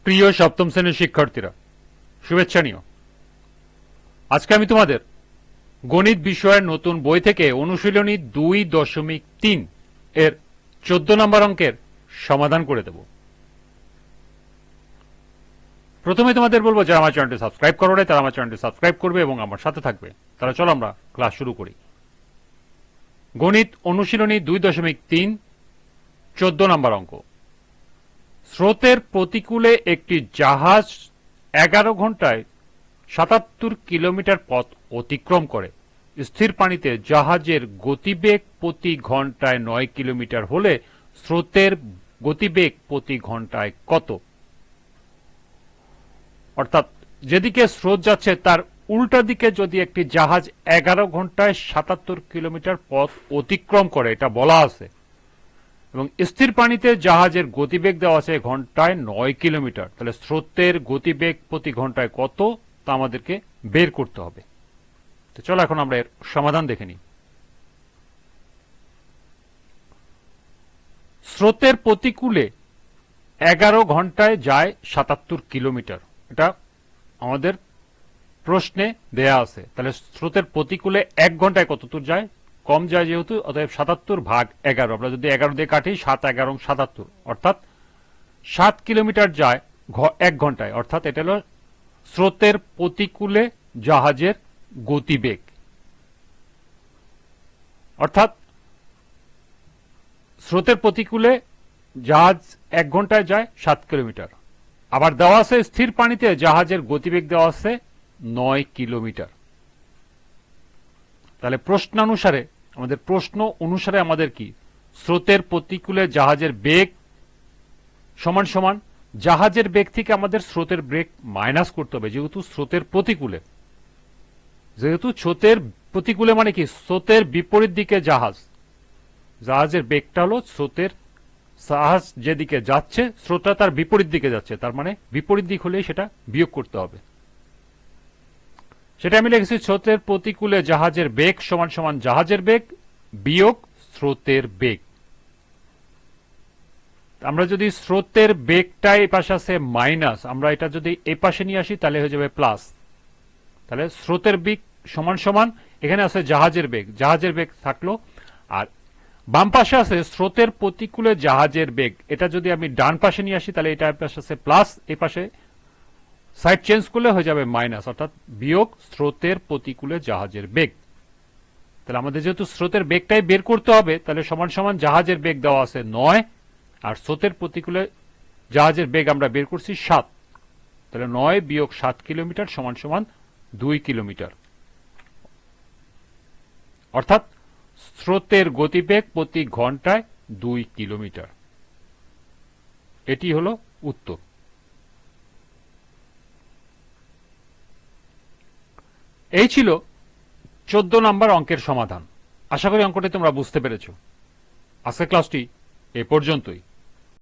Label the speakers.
Speaker 1: প্রিয় সপ্তম শ্রেণীর শিক্ষার্থীরা, শুভেচ্ছা নিও। আজকে আমি তোমাদের গণিত বিষয়ের নতুন বই থেকে অনুশীলনী 2.3 এর 14 নম্বর অঙ্কের সমাধান করে দেব। প্রথমে তোমাদের বলবো, যারা আমার চ্যানেলটি সাবস্ক্রাইব করো নাই তারা আমার চ্যানেলটি সাবস্ক্রাইব করবে এবং আমার সাথে থাকবে। তাহলে চলো আমরা ক্লাস শুরু করি। গণিত অনুশীলনী 2.3 14 নম্বর অঙ্ক। স্রোতের প্রতিকূলে একটি জাহাজ 11 ঘন্টায় 77 কিলোমিটার পথ অতিক্রম করে। স্থির পানিতে জাহাজের গতিবেগ প্রতি ঘন্টায় 9 কিলোমিটার হলে স্রোতের গতিবেগ প্রতি ঘন্টায় কত? অর্থাৎ যেদিকে স্রোত যাচ্ছে তার উল্টা দিকে যদি একটি জাহাজ 11 ঘন্টায় 77 কিলোমিটার পথ অতিক্রম করে, এটা বলা আছে, এবং স্থির পানিতে জাহাজের গতিবেগ দেওয়া আছে ঘন্টায় 9 কিলোমিটার, তাহলে স্রোতের গতিবেগ প্রতি ঘন্টায় কত তা আমাদেরকে বের করতে হবে। তো চলো এখন আমরা এর সমাধান দেখে নিই। স্রোতের প্রতিকূলে 11 ঘন্টায় যায় 77 কিলোমিটার, এটা আমাদের প্রশ্নে দেয়া আছে। তাহলে স্রোতের প্রতিকূলে 1 ঘন্টায় কত দূর যায়? কম যায় যেহেতু, অতএব 77 ভাগ 11। আমরা যদি 11 দিয়ে কাটি, 7 11 77, অর্থাৎ 7 কিলোমিটার যায় 1 ঘন্টায়, অর্থাৎ এটা হল স্রোতের প্রতিকূলে জাহাজের গতিবেগ। অর্থাৎ স্রোতের প্রতিকূলে জাহাজ 1 ঘন্টায় যায় 7 কিলোমিটার। আবার দেওয়া আছে স্থির পানিতে জাহাজের গতিবেগ দেওয়া আছে 9 কিলোমিটার। তাহলে প্রশ্ন অনুসারে আমাদের কি? স্রোতের প্রতিকূলে জাহাজের বেগ সমান সমান জাহাজের বেগ থেকে আমাদের স্রোতের বেগ মাইনাস করতে হবে, যেহেতু স্রোতের প্রতিকূলে। যেহেতু স্রোতের প্রতিকূলে মানে কি? স্রোতের বিপরীত দিকে জাহাজের বেগটা হলো স্রোতের, জাহাজ যেদিকে যাচ্ছে স্রোতটা তার বিপরীত দিকে যাচ্ছে, তার মানে বিপরীত দিক হলেই সেটা বিয়োগ করতে হবে। সেটা আমি লিখেছি স্রোতের প্রতিকূলে জাহাজের বেগ সমান সমান জাহাজের বেগ বিয়োগ স্রোতের বেগ। আমরা যদি স্রোতের বেগটা এই পাশে আছে মাইনাস, আমরা এটা যদি এই পাশে নিয়ে আসি তাহলে হয়ে যাবে প্লাস। তাহলে স্রোতের বেগ সমান সমান এখানে আছে জাহাজের বেগ থাকলো, আর বাম পাশে আছে স্রোতের প্রতিকূলে জাহাজের বেগ। এটা যদি আমি ডান পাশে নিয়ে আসি তাহলে এটা পাশে আছে প্লাস, এই পাশে সাইড চেঞ্জ করলে হয়ে যাবে মাইনাস, অর্থাৎ বিয়োগ স্রোতের প্রতিকূলে জাহাজের বেগ। তাহলে আমাদের যেহেতু স্রোতের বেগটাই বের করতে হবে, তাহলে সমান সমান জাহাজের বেগ দেওয়া আছে 9, আর স্রোতের প্রতিকূলে জাহাজের বেগ আমরা বের করছি 7। তাহলে 9 বিয়োগ 7 কিলোমিটার সমান সমান 2 কিলোমিটার। অর্থাৎ স্রোতের গতিবেগ প্রতি ঘন্টায় 2 কিলোমিটার। এটি হলো উত্তর। এই ছিল 14 নম্বর অঙ্কের সমাধান। আশা করি অঙ্কটি তোমরা বুঝতে পেরেছ। আজকের ক্লাসটি এ পর্যন্তই।